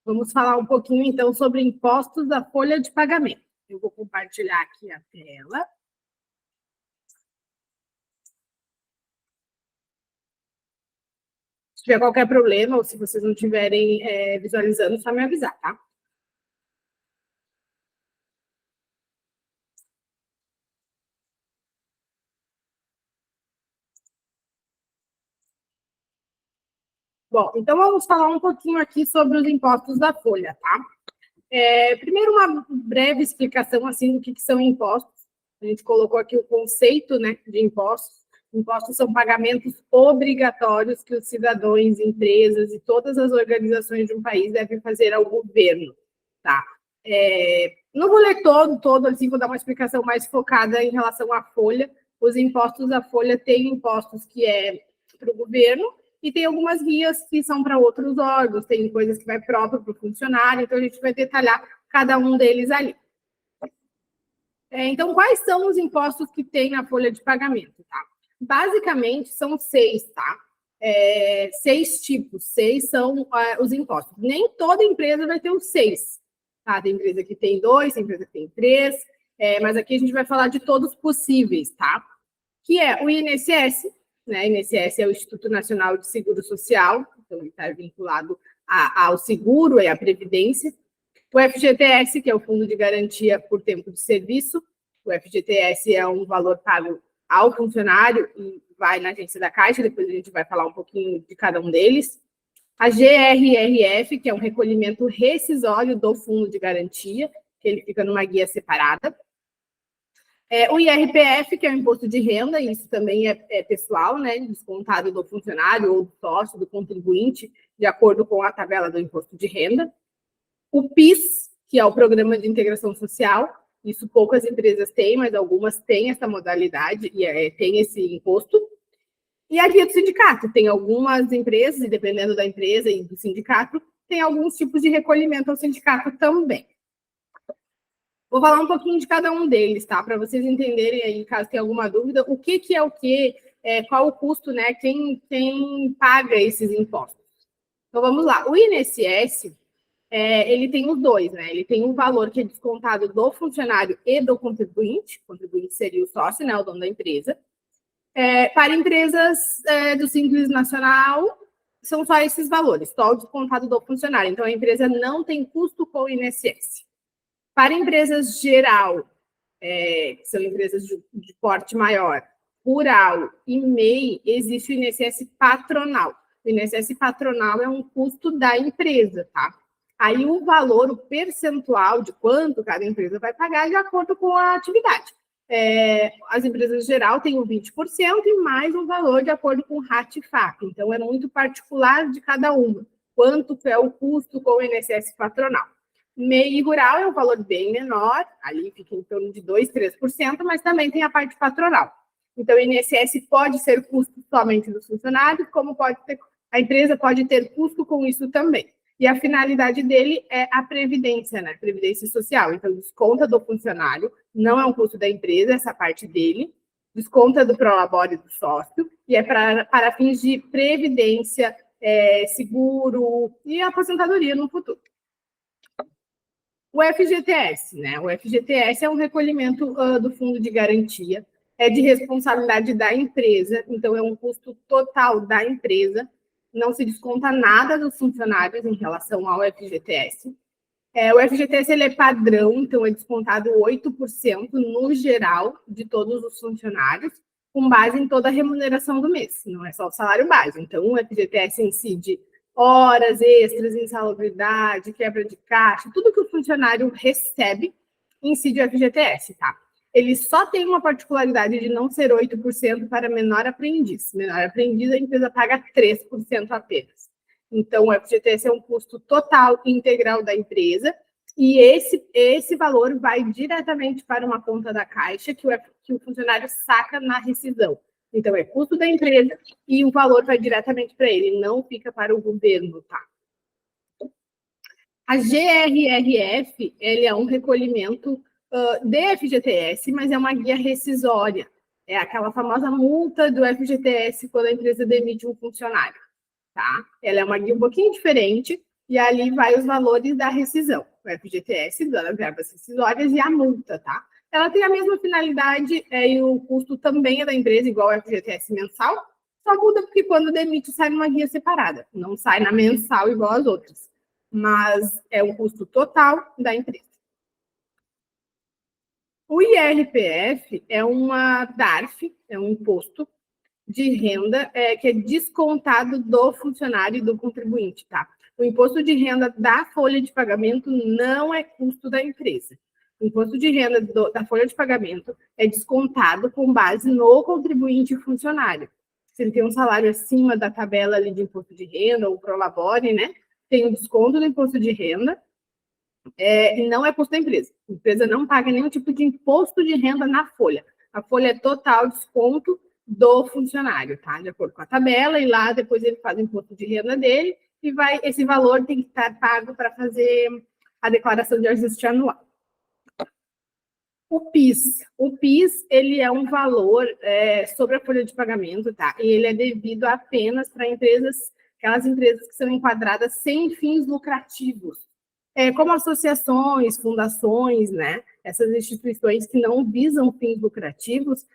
Vamos falar um pouquinho, então, sobre impostos da folha de pagamento. Eu vou compartilhar aqui a tela. Se tiver qualquer problema, ou se vocês não estiverem visualizando, só me avisar, tá? Bom, então vamos falar um pouquinho aqui sobre os impostos da folha, tá? Primeiro, uma breve explicação assim do que são impostos. A gente colocou aqui o conceito, né, de impostos. Impostos são pagamentos obrigatórios que os cidadãos, empresas e todas as organizações de um país devem fazer ao governo, tá? Não vou ler todo, assim, vou dar uma explicação mais focada em relação à folha. Os impostos da folha têm impostos que é para o governo, e tem algumas guias que são para outros órgãos, tem coisas que vai próprio para o funcionário, então a gente vai detalhar cada um deles ali. Então, quais são os impostos que tem na folha de pagamento, tá? Basicamente, são 6, tá? 6 tipos, 6 são os impostos. Nem toda empresa vai ter os 6, tá? Tem empresa que tem 2, tem empresa que tem 3, mas aqui a gente vai falar de todos possíveis, tá? Que é o INSS, né? INSS é o Instituto Nacional de Seguro Social, então ele está vinculado ao seguro e à previdência. O FGTS, que é o Fundo de Garantia por Tempo de Serviço. O FGTS é um valor pago ao funcionário e vai na agência da Caixa, depois a gente vai falar um pouquinho de cada um deles. A GRRF, que é um recolhimento rescisório do Fundo de Garantia, que ele fica numa guia separada. O IRPF, que é o imposto de renda, e isso também é pessoal, né, descontado do funcionário ou do sócio, do contribuinte, de acordo com a tabela do imposto de renda. O PIS, que é o Programa de Integração Social, isso poucas empresas têm, mas algumas têm essa modalidade e tem esse imposto. E a guia do sindicato, tem algumas empresas, e dependendo da empresa e do sindicato, tem alguns tipos de recolhimento ao sindicato também. Vou falar um pouquinho de cada um deles, tá? Para vocês entenderem aí, caso tenha alguma dúvida, o que é o quê, qual o custo, né? Quem paga esses impostos. Então, vamos lá. O INSS, ele tem os dois, né? Ele tem um valor que é descontado do funcionário e do contribuinte. O contribuinte seria o sócio, né? O dono da empresa. Para empresas do Simples Nacional, são só esses valores, só o descontado do funcionário. Então, a empresa não tem custo com o INSS. Para empresas geral, que são empresas de porte maior, rural e MEI, existe o INSS patronal. O INSS patronal é um custo da empresa, tá? Aí o valor, o percentual de quanto cada empresa vai pagar de acordo com a atividade. As empresas geral têm o 20% e mais um valor de acordo com o RAT e FAP. Então, é muito particular de cada uma. Quanto é o custo com o INSS patronal. MEI rural é um valor bem menor, ali fica em torno de 2%, 3%, mas também tem a parte patronal. Então, o INSS pode ser custo somente dos funcionários, como a empresa pode ter custo com isso também. E a finalidade dele é a previdência, né? Previdência social. Então, desconta do funcionário, não é um custo da empresa, essa parte dele, desconta do prolabore do sócio, e é para fins de previdência, seguro e aposentadoria no futuro. O FGTS, né? O FGTS é um recolhimento do Fundo de Garantia, é de responsabilidade da empresa, então é um custo total da empresa, não se desconta nada dos funcionários em relação ao FGTS. O FGTS ele é padrão, então é descontado 8% no geral de todos os funcionários, com base em toda a remuneração do mês, não é só o salário base. Então, o FGTS incide horas extras, insalubridade, quebra de caixa, tudo que o funcionário recebe incide o FGTS, tá? Ele só tem uma particularidade de não ser 8% para menor aprendiz. Menor aprendiz, a empresa paga 3% apenas. Então, o FGTS é um custo total integral da empresa e esse valor vai diretamente para uma conta da Caixa que o funcionário saca na rescisão. Então, é custo da empresa e o valor vai diretamente para ele, não fica para o governo, tá? A GRRF, ele é um recolhimento de FGTS, mas é uma guia rescisória. É aquela famosa multa do FGTS quando a empresa demite um funcionário, tá? Ela é uma guia um pouquinho diferente, e ali vai os valores da rescisão, o FGTS, das verbas rescisórias e a multa, tá? Ela tem a mesma finalidade e o custo também é da empresa, igual ao FGTS mensal, só muda porque quando demite sai numa guia separada, não sai na mensal igual as outras, mas é um custo total da empresa. O IRPF é uma DARF, é um imposto de renda que é descontado do funcionário e do contribuinte, tá? O imposto de renda da folha de pagamento não é custo da empresa. O imposto de renda da folha de pagamento é descontado com base no contribuinte e funcionário. Se ele tem um salário acima da tabela ali de imposto de renda ou prolabore, né? Tem o desconto do imposto de renda e não é custo da empresa. A empresa não paga nenhum tipo de imposto de renda na folha. A folha é total desconto do funcionário, tá? De acordo com a tabela, e lá depois ele faz o imposto de renda dele e esse valor tem que estar pago para fazer a declaração de ajuste anual. O PIS, ele é um valor sobre a folha de pagamento, tá? E ele é devido apenas para aquelas empresas que são enquadradas sem fins lucrativos, como associações, fundações, né? Essas instituições que não visam fins lucrativos,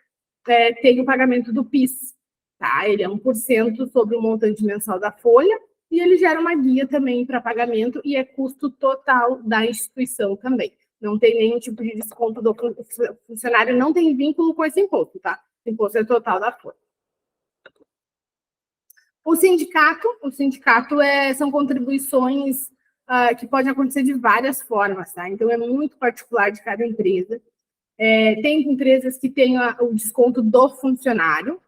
tem o pagamento do PIS, tá? Ele é 1% sobre o montante mensal da folha e ele gera uma guia também para pagamento e é custo total da instituição também. Não tem nenhum tipo de desconto do funcionário, não tem vínculo com esse imposto, tá? O imposto é total da folha. O sindicato são contribuições que podem acontecer de várias formas, tá? Então, é muito particular de cada empresa. Tem empresas que têm o desconto do funcionário,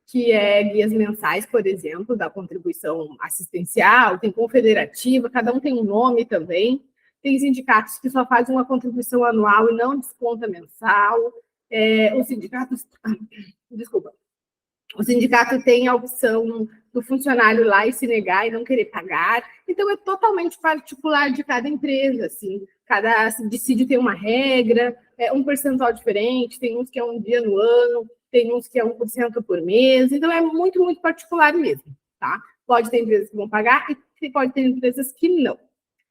que é guias mensais, por exemplo, da contribuição assistencial, tem confederativa, cada um tem um nome também. Tem sindicatos que só fazem uma contribuição anual e não desconta mensal. O sindicato tem a opção do funcionário lá e se negar e não querer pagar. Então, é totalmente particular de cada empresa, assim. Cada dissídio tem uma regra, um percentual diferente, tem uns que é um dia no ano, tem uns que é 1% por mês. Então, é muito, muito particular mesmo, tá? Pode ter empresas que vão pagar e pode ter empresas que não.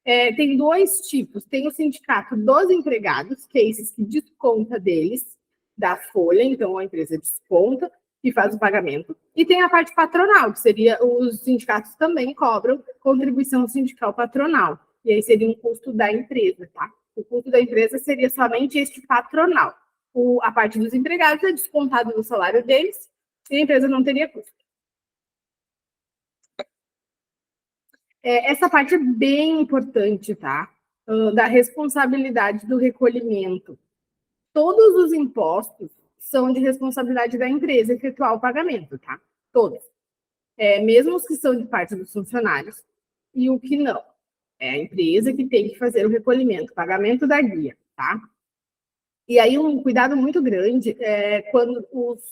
Tem dois tipos. Tem o sindicato dos empregados, que é esses que desconta deles, da folha, então a empresa desconta e faz o pagamento. E tem a parte patronal, que seria os sindicatos também cobram contribuição sindical patronal. E aí seria um custo da empresa, tá? O custo da empresa seria somente este patronal. A parte dos empregados é descontado no salário deles e a empresa não teria custo. Essa parte é bem importante, tá? Da responsabilidade do recolhimento. Todos os impostos são de responsabilidade da empresa efetuar o pagamento, tá? Todos. Mesmo os que são de parte dos funcionários e o que não. É a empresa que tem que fazer o recolhimento, pagamento da guia, tá? E aí um cuidado muito grande é quando os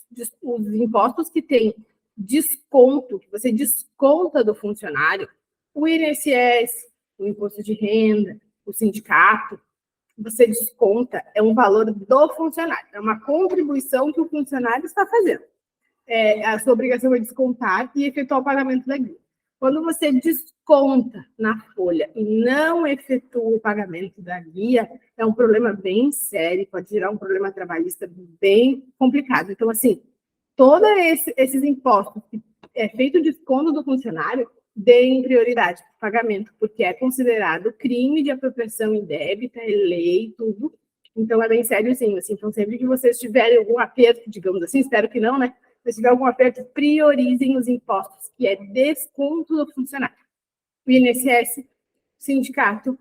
impostos que tem desconto, que você desconta do funcionário, o INSS, o imposto de renda, o sindicato, você desconta, é um valor do funcionário, é uma contribuição que o funcionário está fazendo. A sua obrigação é descontar e efetuar o pagamento da guia. Quando você desconta na folha e não efetua o pagamento da guia, é um problema bem sério, pode gerar um problema trabalhista bem complicado. Então, assim, todos esses impostos que é feito o desconto do funcionário, deem prioridade para o pagamento, porque é considerado crime de apropriação indébita, é lei, tudo. Então, é bem sériozinho, assim. Então, sempre que vocês tiverem algum aperto, digamos assim, espero que não, né? Se tiver algum aperto, priorizem os impostos, que é desconto do funcionário. O INSS, sindicato,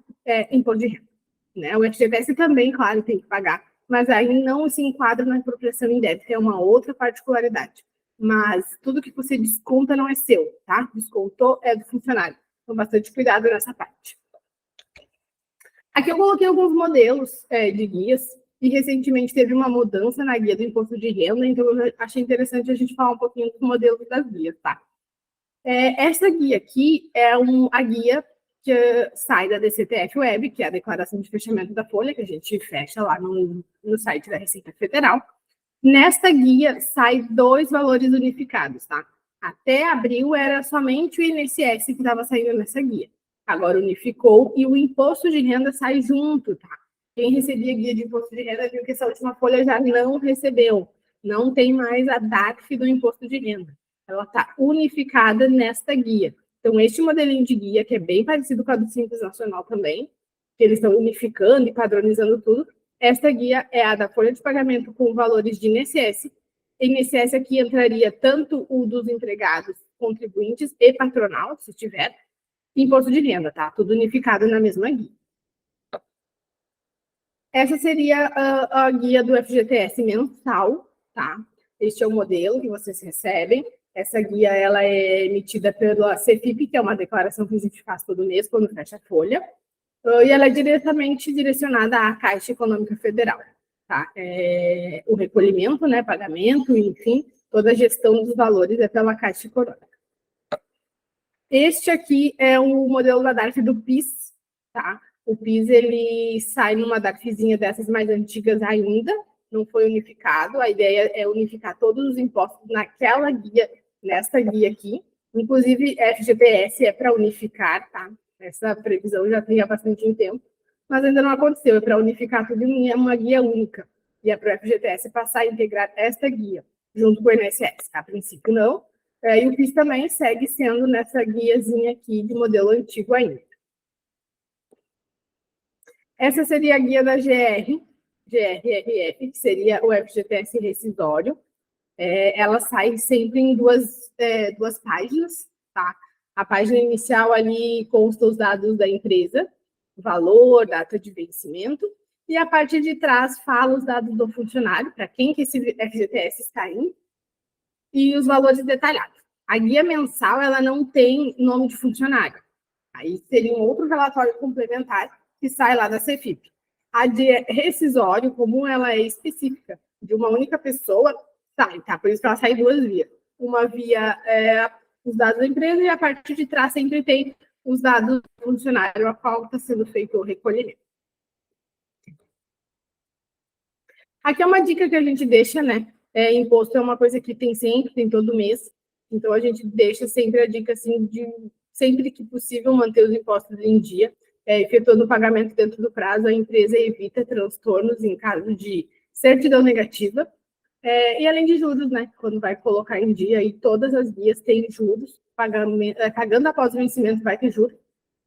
imposto de renda. Né? O FGTS também, claro, tem que pagar, mas aí não se enquadra na apropriação indébita, é uma outra particularidade. Mas tudo que você desconta não é seu, tá? Descontou é do funcionário. Então, bastante cuidado nessa parte. Aqui eu coloquei alguns modelos de guias, e recentemente teve uma mudança na guia do imposto de renda, então eu achei interessante a gente falar um pouquinho dos modelos das guias, tá? Essa guia aqui é a guia que sai da DCTF Web, que é a declaração de fechamento da folha, que a gente fecha lá no site da Receita Federal. Nesta guia, sai 2 valores unificados, tá? Até abril era somente o INSS que estava saindo nessa guia. Agora unificou e o imposto de renda sai junto, tá? Quem recebia guia de imposto de renda viu que essa última folha já não recebeu. Não tem mais a DARF do imposto de renda. Ela está unificada nesta guia. Então, este modelinho de guia, que é bem parecido com a do Simples Nacional também, que eles estão unificando e padronizando tudo, esta guia é a da folha de pagamento com valores de INSS. INSS aqui entraria tanto o dos empregados, contribuintes e patronal, se tiver, imposto de renda, tá? Tudo unificado na mesma guia. Essa seria a guia do FGTS mensal, tá? Este é o modelo que vocês recebem. Essa guia ela é emitida pela CEFIP, que é uma declaração que a gente faz todo mês quando fecha a folha, e ela é diretamente direcionada à Caixa Econômica Federal, tá? O recolhimento, né, pagamento, enfim, toda a gestão dos valores é pela Caixa Econômica. Este aqui é o modelo da DARF do PIS, tá? O PIS, ele sai numa DARFzinha dessas mais antigas ainda, não foi unificado, a ideia é unificar todos os impostos naquela guia, nesta guia aqui, inclusive FGTS é para unificar, tá? Essa previsão já tem há bastante tempo, mas ainda não aconteceu, é para unificar tudo em uma guia única, e é para o FGTS passar a integrar esta guia, junto com o INSS, a princípio não, e o PIS também segue sendo nessa guiazinha aqui de modelo antigo ainda. Essa seria a guia da GRRF, que seria o FGTS rescisório. Ela sai sempre em duas páginas, tá? A página inicial ali consta os dados da empresa, valor, data de vencimento, e a parte de trás fala os dados do funcionário, para quem que esse FGTS está indo, e os valores detalhados. A guia mensal, ela não tem nome de funcionário. Aí seria um outro relatório complementar que sai lá da CEFIP. A de rescisório, como ela é específica de uma única pessoa, sai, tá? Por isso que ela sai em duas vias. Uma via os dados da empresa e a parte de trás sempre tem os dados do funcionário a qual está sendo feito o recolhimento. Aqui é uma dica que a gente deixa, né? Imposto é uma coisa que tem sempre, tem todo mês. Então, a gente deixa sempre a dica, assim, de sempre que possível manter os impostos em dia, efetuando o pagamento dentro do prazo, a empresa evita transtornos em caso de certidão negativa, e além de juros, né? Quando vai colocar em dia, e todas as guias têm juros, pagando após o vencimento vai ter juros.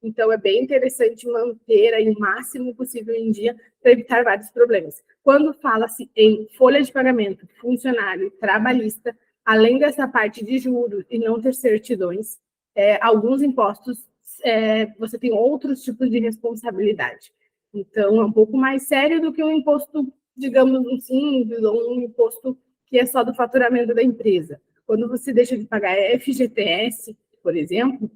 Então, é bem interessante manter aí o máximo possível em dia para evitar vários problemas. Quando fala-se em folha de pagamento, funcionário, trabalhista, além dessa parte de juros e não ter certidões, alguns impostos, você tem outros tipos de responsabilidade. Então, é um pouco mais sério do que um imposto, digamos, um simples, ou um imposto que é só do faturamento da empresa. Quando você deixa de pagar FGTS, por exemplo,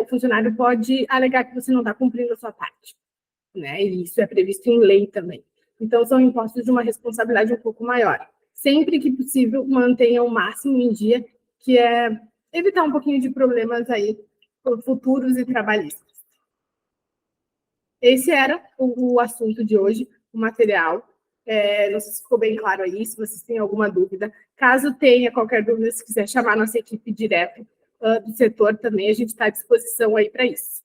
o funcionário pode alegar que você não está cumprindo a sua parte, né? E isso é previsto em lei também. Então, são impostos de uma responsabilidade um pouco maior. Sempre que possível, mantenha o máximo em dia, que é evitar um pouquinho de problemas aí futuros e trabalhistas. Esse era o assunto de hoje, o material. Não sei se ficou bem claro aí, se vocês têm alguma dúvida. Caso tenha qualquer dúvida, se quiser chamar nossa equipe direto do setor também, a gente está à disposição aí para isso.